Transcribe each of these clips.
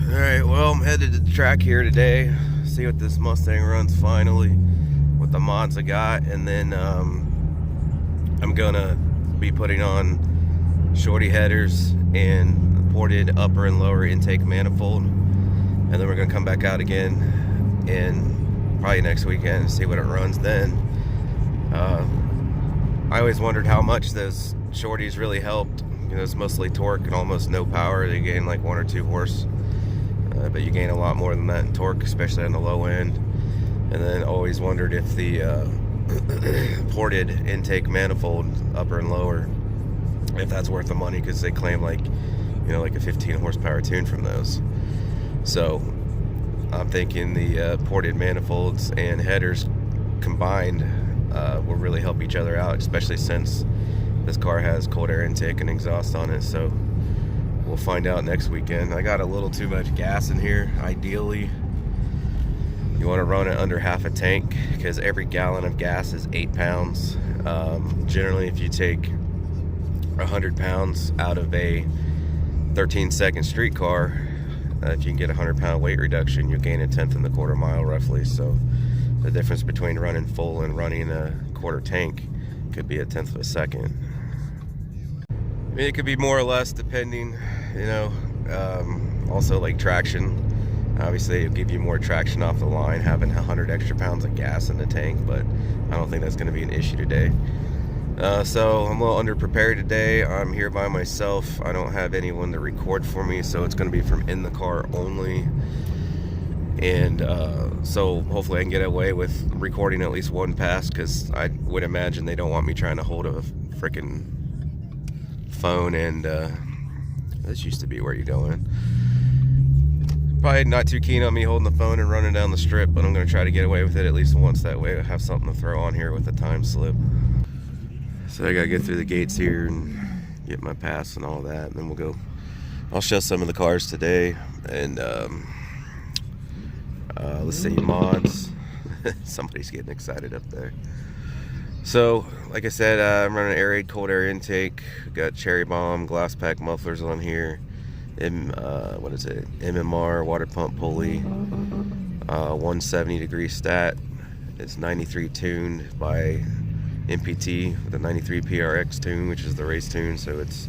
Alright, well, I'm headed to the track here today. See what this Mustang runs finally with the mods I got. And then I'm gonna be putting on shorty headers and ported upper and lower intake manifold. And then we're gonna come back out again and probably next weekend and see what it runs then. I always wondered how much those shorties really helped. You know, it's mostly torque and almost no power. They gain like 1 or 2 horse. But you gain a lot more than that in torque, especially on the low end. And then always wondered if the ported intake manifold, upper and lower, if that's worth the money, because they claim like, you know, like a 15 horsepower tune from those. So I'm thinking the ported manifolds and headers combined will really help each other out, especially since this car has cold air intake and exhaust on it. So we'll find out next weekend. I got a little too much gas in here. Ideally, you want to run it under half a tank because every gallon of gas is 8 pounds. Generally, if you take 100 pounds out of a 13-second street car, if you can get a 100-pound weight reduction, you'll gain 1/10 in the quarter mile roughly. So the difference between running full and running a quarter tank could be 1/10 of a second. I mean, it could be more or less depending, you know. Also, like traction. Obviously, it'll give you more traction off the line having 100 extra pounds of gas in the tank, but I don't think that's going to be an issue today. So I'm a little underprepared today. I'm here by myself. I don't have anyone to record for me, so it's going to be from in the car only. And so hopefully I can get away with recording at least one pass, because I would imagine they don't want me trying to hold a freaking phone. And this used to be where you're going. Probably not too keen on me holding the phone and running down the strip, but I'm going to try to get away with it at least once. That way I have something to throw on here with the time slip. So I got to get through the gates here and get my pass and all that, and then we'll go. I'll show some of the cars today, and let's see, mods. Somebody's getting excited up there. So, like I said, I'm running Air-Aid cold air intake. Got cherry bomb, glass pack mufflers on here. What is it? MMR water pump pulley. 170 degree stat. It's 93 tuned by MPT with a 93 PRX tune, which is the race tune. So it's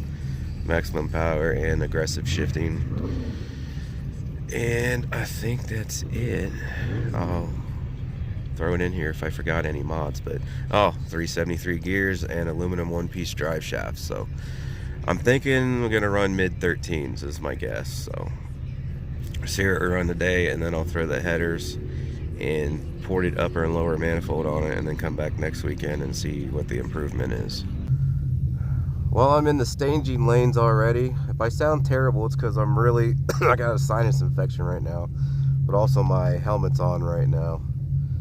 maximum power and aggressive shifting. And I think that's it. I'll throw it in here if I forgot any mods, but 373 gears and aluminum one-piece drive shaft. So I'm thinking we're gonna run mid-13s is my guess. So see what we run today, and then I'll throw the headers and ported upper and lower manifold on it, and then come back next weekend and see what the improvement is. Well, I'm in the staging lanes already. If I sound terrible, it's because I'm really I got a sinus infection right now, but also my helmet's on right now.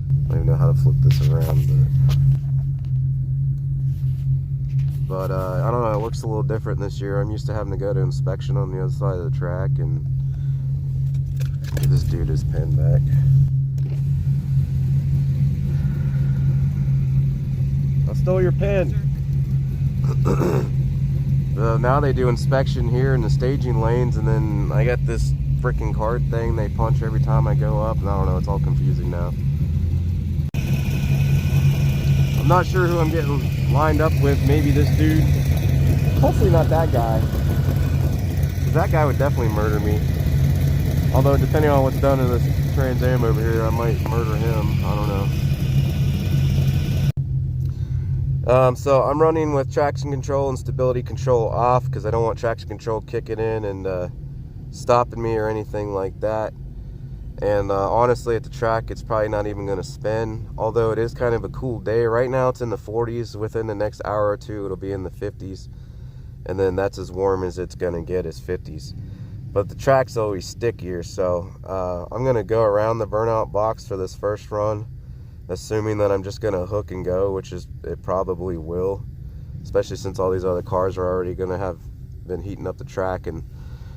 I don't even know how to flip this around, but I don't know, it looks a little different this year. I'm used to having to go to inspection on the other side of the track, and give this dude his pen back. I stole your pen. Now they do inspection here in the staging lanes, and then I got this freaking card thing they punch every time I go up, and I don't know, it's all confusing now. I'm not sure who I'm getting lined up with. Maybe this dude. Hopefully not that guy, because that guy would definitely murder me. Although depending on what's done in this Trans Am over here, I might murder him. I don't know. So I'm running with traction control and stability control off, because I don't want traction control kicking in and stopping me or anything like that. And honestly, at the track, it's probably not even going to spin, although it is kind of a cool day. Right now it's in the 40s. Within the next hour or two, it'll be in the 50s, and then that's as warm as it's going to get, is 50s. But the track's always stickier, so I'm going to go around the burnout box for this first run, assuming that I'm just going to hook and go, which is it probably will, especially since all these other cars are already going to have been heating up the track, and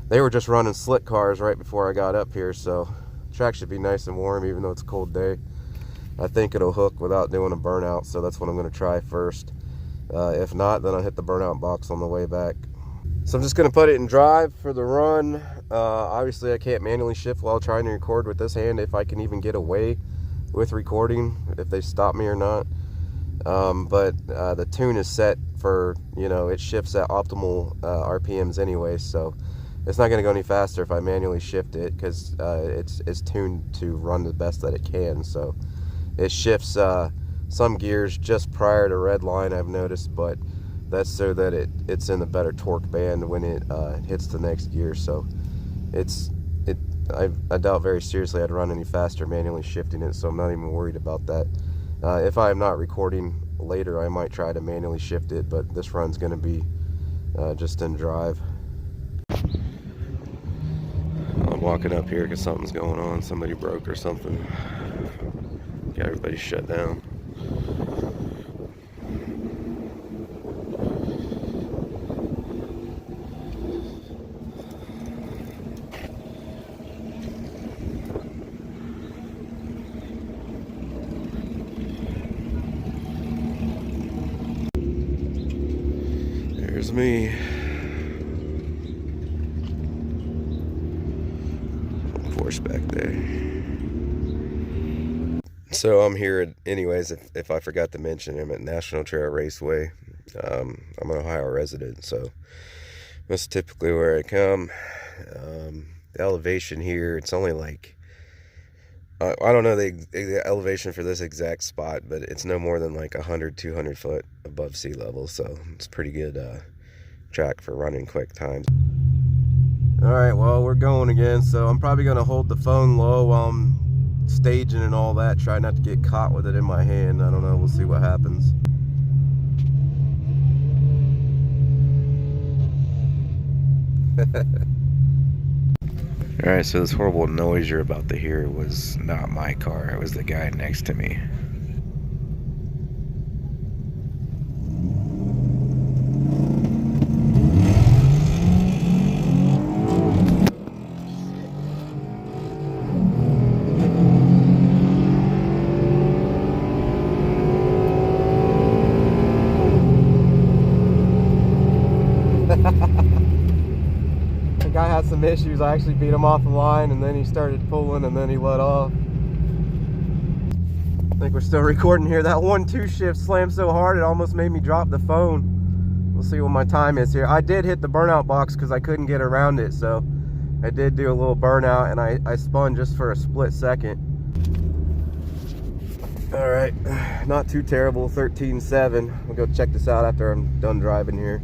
they were just running slick cars right before I got up here. So the track should be nice and warm even though it's a cold day. I think it'll hook without doing a burnout, so that's what I'm going to try first. If not, then I'll hit the burnout box on the way back. So I'm just going to put it in drive for the run. Obviously I can't manually shift while trying to record with this hand, if I can even get away with recording, if they stop me or not. But the tune is set for, it shifts at optimal RPMs anyway, so it's not going to go any faster if I manually shift it, because it's tuned to run the best that it can. So it shifts some gears just prior to red line, I've noticed, but that's so that it's in the better torque band when it hits the next gear. So I doubt very seriously I'd run any faster manually shifting it, so I'm not even worried about that. If I'm not recording later, I might try to manually shift it, but this run's going to be just in drive. I'm walking up here because something's going on. Somebody broke or something. Got everybody shut down. There's me. Horse back there. So I'm here anyways, if I forgot to mention, I'm at National Trail Raceway. I'm an Ohio resident, so that's typically where I come. The elevation here, it's only like, I don't know the elevation for this exact spot, but it's no more than like 100-200 foot above sea level, so it's pretty good track for running quick times. Alright, well, we're going again, so I'm probably going to hold the phone low while I'm staging and all that, try not to get caught with it in my hand. I don't know, we'll see what happens. Alright, so this horrible noise you're about to hear was not my car, it was the guy next to me. The guy had some issues. I actually beat him off the line, and then he started pulling, and then he let off. I think we're still recording here. That 1-2 shift slammed so hard it almost made me drop the phone. We'll see what my time is here. I did hit the burnout box because I couldn't get around it, so I did do a little burnout, and I spun just for a split second. All right, not too terrible. 13.7. We'll go check this out after I'm done driving here.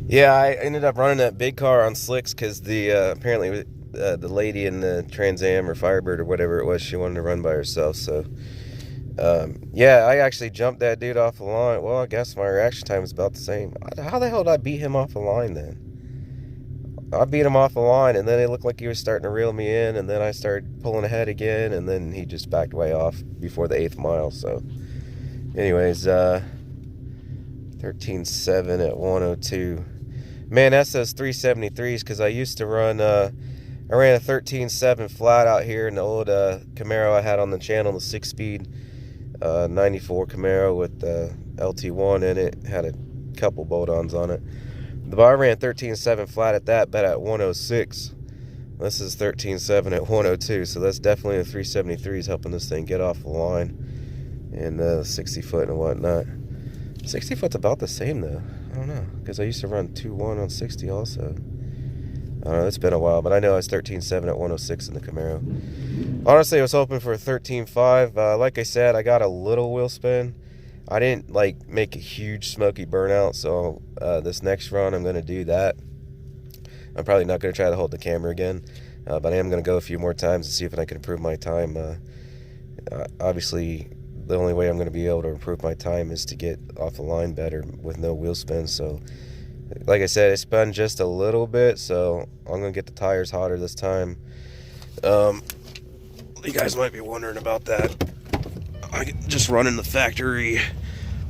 Yeah, I ended up running that big car on slicks because apparently the lady in the Trans Am or Firebird or whatever it was, she wanted to run by herself. So yeah, I actually jumped that dude off the line. Well, I guess my reaction time was about the same. How the hell did I beat him off the line then? I beat him off the line, and then it looked like he was starting to reel me in, and then I started pulling ahead again, and then he just backed way off before the 8th mile. So anyways, 13.7 at 102. Man, that's those 373s, because I used to run, I ran a 13.7 flat out here in the old Camaro I had on the channel, the 6-speed 94 Camaro with the LT1 in it. Had a couple bolt-ons on it. But I ran 13.7 flat at that, bet at 106. This is 13.7 at 102, so that's definitely the 373s helping this thing get off the line. And 60 foot and whatnot. 60 foot's about the same though. I don't know, because I used to run 2.1 on 60 also. I don't know, it's been a while, but I know I was 13.7 at 106 in the Camaro. Honestly, I was hoping for a 13.5. Like I said, I got a little wheel spin. I didn't like make a huge smoky burnout, so this next run I'm going to do that. I'm probably not going to try to hold the camera again, but I am going to go a few more times and see if I can improve my time. Obviously, the only way I'm going to be able to improve my time is to get off the line better with no wheel spin. So like I said, it spun just a little bit, so I'm going to get the tires hotter this time. You guys might be wondering about that. I just running the factory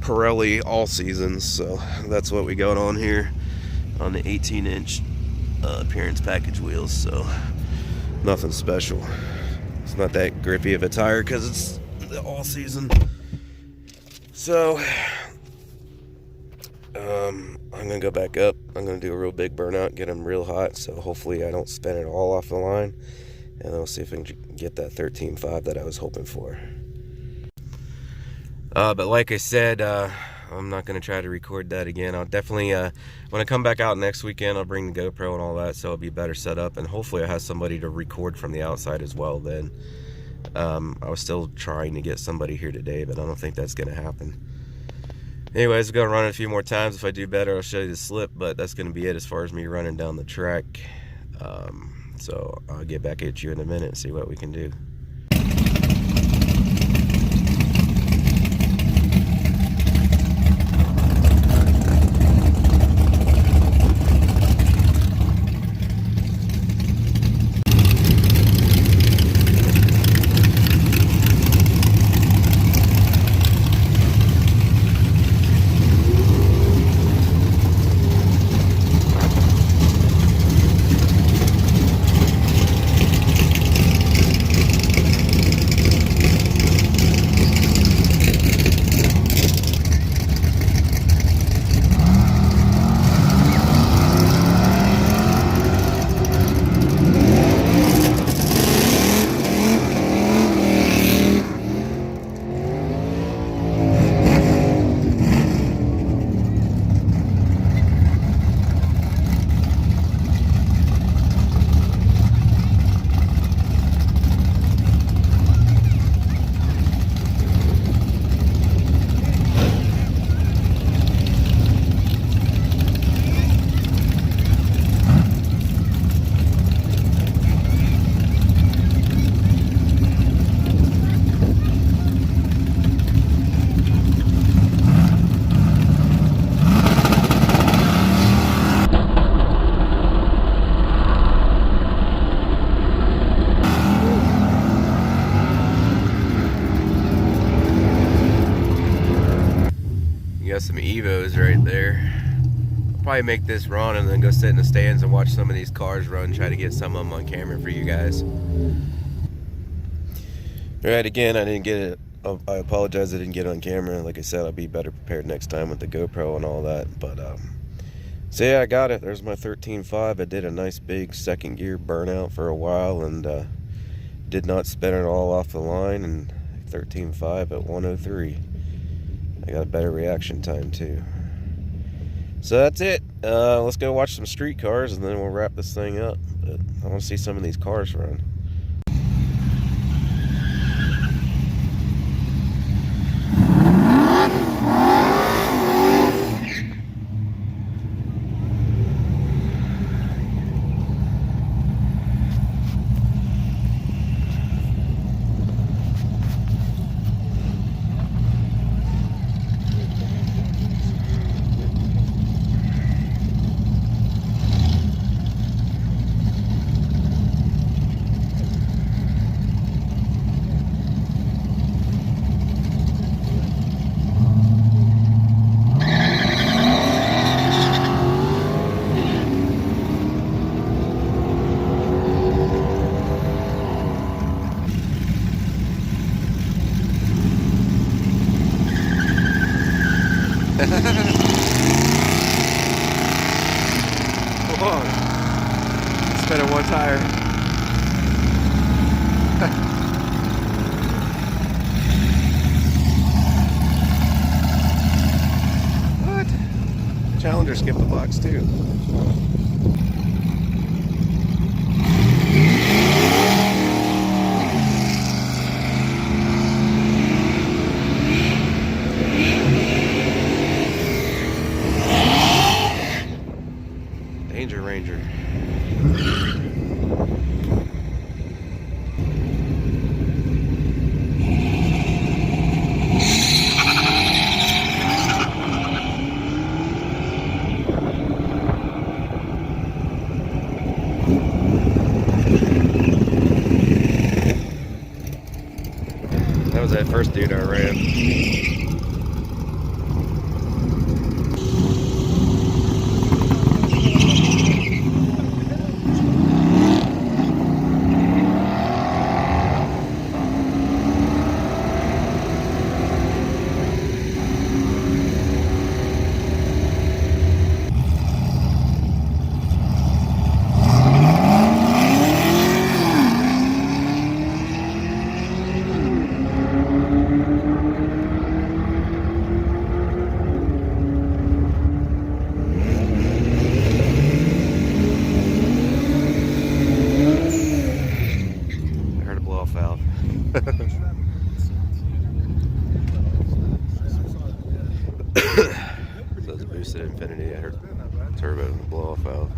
Pirelli all seasons, so that's what we got on here on the 18-inch appearance package wheels. So nothing special. It's not that grippy of a tire because it's the all season. So I I'm gonna go back up. I'm gonna do a real big burnout, get them real hot, so hopefully I don't spin it all off the line, and then we'll see if I can get that 13.5 that I was hoping for. But like I said, I'm not gonna try to record that again. I'll definitely, when I come back out next weekend, I'll bring the GoPro and all that, so it'll be better set up, and hopefully I have somebody to record from the outside as well then. I was still trying to get somebody here today, but I don't think that's gonna happen. Anyways, I'm going to run it a few more times. If I do better, I'll show you the slip, but that's going to be it as far as me running down the track. So I'll get back at you in a minute and see what we can do. Got some Evos right there. I'll probably make this run and then go sit in the stands and watch some of these cars run, try to get some of them on camera for you guys. Alright, again, I didn't get it. I apologize I didn't get it on camera. Like I said, I'll be better prepared next time with the GoPro and all that. But so yeah, I got it. There's my 13.5. I did a nice big second gear burnout for a while and did not spin it all off the line, and 13.5 at 103. I got a better reaction time too. So that's it. Let's go watch some street cars and then we'll wrap this thing up. But I want to see some of these cars run. Hold on. Spinning one tire. What? Challenger skipped the box too. Danger Ranger. That was that first dude I ran. valve.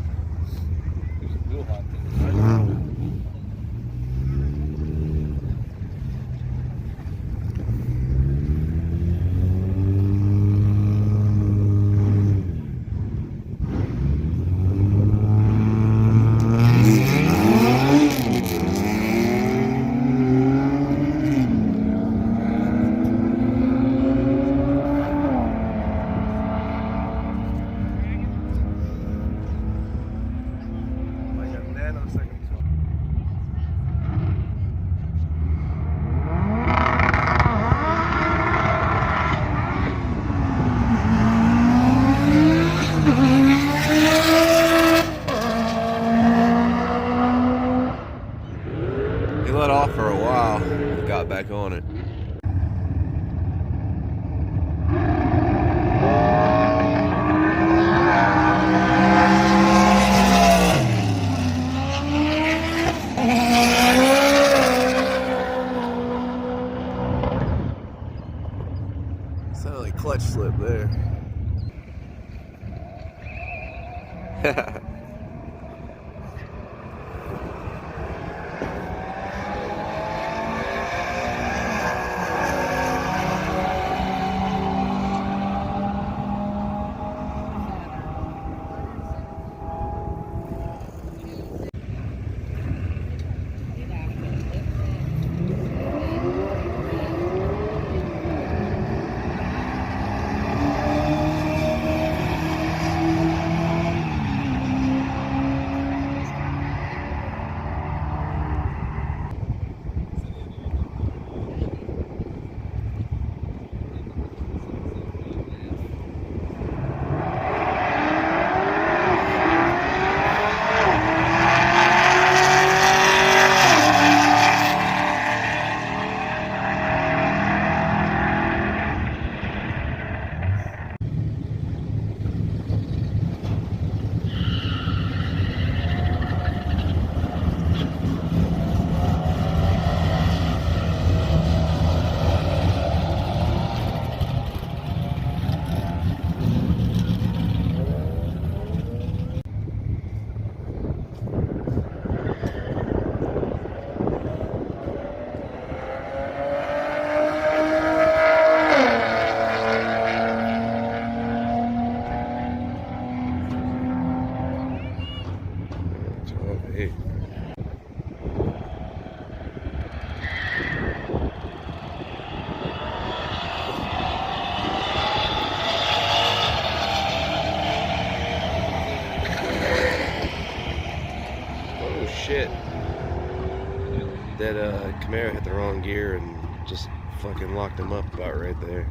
He let off for a while, got back on it. Sounded like clutch slip there. Hey. Oh shit. That Camaro hit the wrong gear and just fucking locked him up about right there.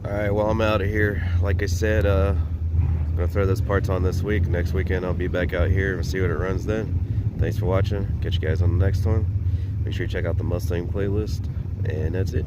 Alright, well, I'm out of here. Like I said, I'm going to throw those parts on this week. Next weekend, I'll be back out here and see what it runs then. Thanks for watching. Catch you guys on the next one. Make sure you check out the Mustang playlist. And that's it.